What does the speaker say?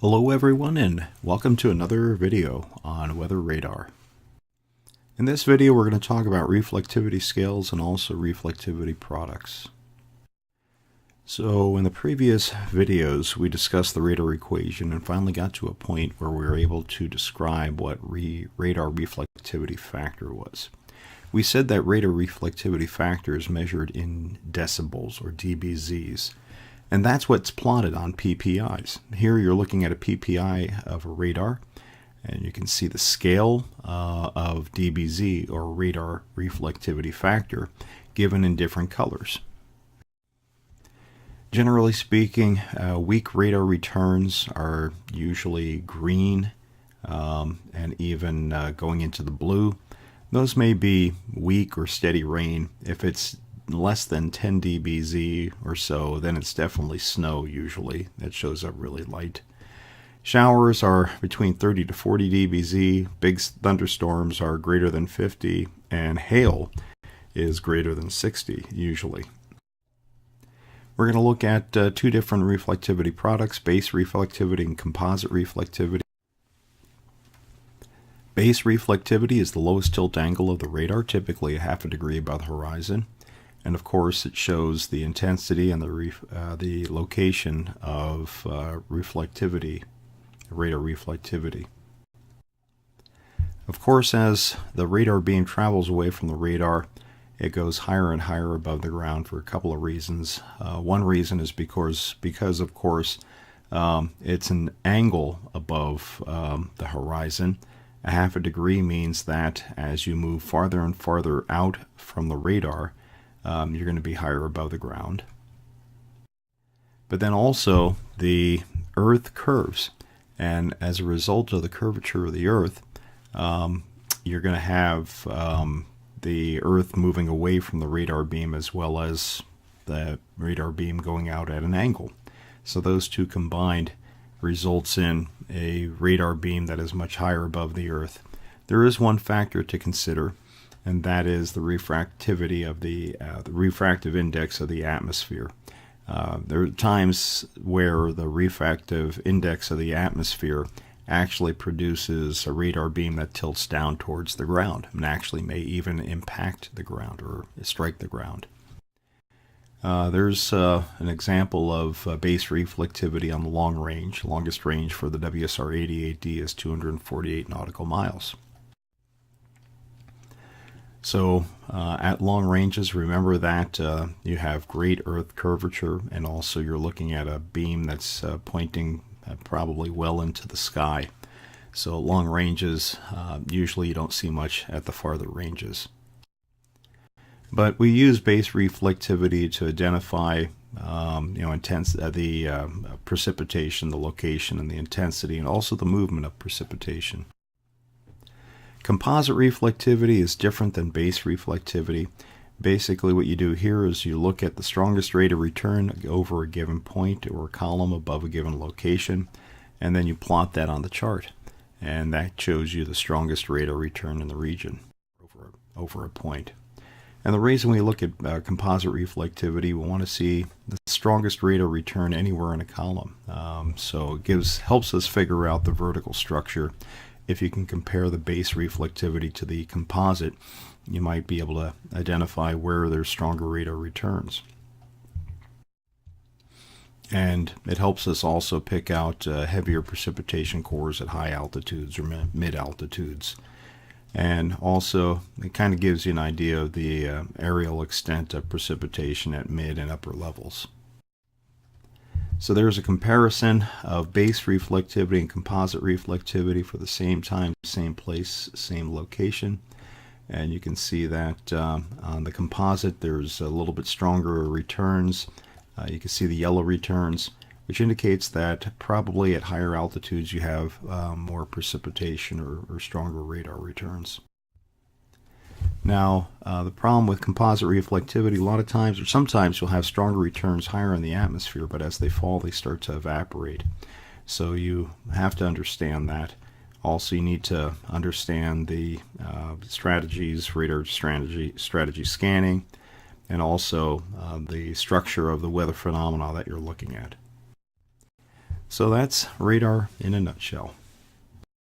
Hello everyone, and welcome to another video on weather radar. In this video we're going to talk about reflectivity scales and also reflectivity products. So in the previous videos we discussed the radar equation and finally got to a point where we were able to describe what radar reflectivity factor was. We said that radar reflectivity factor is measured in decibels or dBZs. And that's what's plotted on PPIs. Here you're looking at a PPI of a radar, and you can see the scale of dBZ, or radar reflectivity factor, given in different colors. Generally speaking, weak radar returns are usually green and even going into the blue. Those may be weak or steady rain. If it's less than 10 dBZ or so, then it's definitely snow usually. That shows up really light. Showers are between 30 to 40 dBZ. Big thunderstorms are greater than 50, and hail is greater than 60 usually. We're going to look at two different reflectivity products, base reflectivity and composite reflectivity. Base reflectivity is the lowest tilt angle of the radar, typically a half a degree above the horizon. And of course, it shows the intensity and the location of reflectivity, radar reflectivity. Of course, as the radar beam travels away from the radar, it goes higher and higher above the ground for a couple of reasons. One reason is because of course, it's an angle above the horizon. A half a degree means that as you move farther and farther out from the radar, you're going to be higher above the ground. But then also the Earth curves, and as a result of the curvature of the Earth, you're going to have the Earth moving away from the radar beam as well as the radar beam going out at an angle. So those two combined results in a radar beam that is much higher above the Earth. There is one factor to consider, and that is the refractivity of the refractive index of the atmosphere. There are times where the refractive index of the atmosphere actually produces a radar beam that tilts down towards the ground and actually may even impact the ground or strike the ground. There's an example of base reflectivity on the long range. Longest range for the WSR-88D is 248 nautical miles. So at long ranges, remember that you have great Earth curvature, and also you're looking at a beam that's pointing probably well into the sky. So at long ranges, usually you don't see much at the farther ranges. But we use base reflectivity to identify the precipitation, the location, and the intensity, and also the movement of precipitation. Composite reflectivity is different than base reflectivity. Basically what you do here is you look at the strongest rate of return over a given point or column above a given location, and then you plot that on the chart. And that shows you the strongest rate of return in the region over a point. And the reason we look at composite reflectivity, we want to see the strongest rate of return anywhere in a column. So it helps us figure out the vertical structure. If you can compare the base reflectivity to the composite, you might be able to identify where there's stronger radar returns. And it helps us also pick out heavier precipitation cores at high altitudes or mid altitudes. And also, it kind of gives you an idea of the areal extent of precipitation at mid and upper levels. So there's a comparison of base reflectivity and composite reflectivity for the same time, same place, same location. And you can see that on the composite there's a little bit stronger returns. You can see the yellow returns, which indicates that probably at higher altitudes you have more precipitation or stronger radar returns. Now, the problem with composite reflectivity, a lot of times, or sometimes you'll have stronger returns higher in the atmosphere, but as they fall, they start to evaporate. So you have to understand that. Also, you need to understand the strategies, radar strategy scanning, and also the structure of the weather phenomena that you're looking at. So that's radar in a nutshell.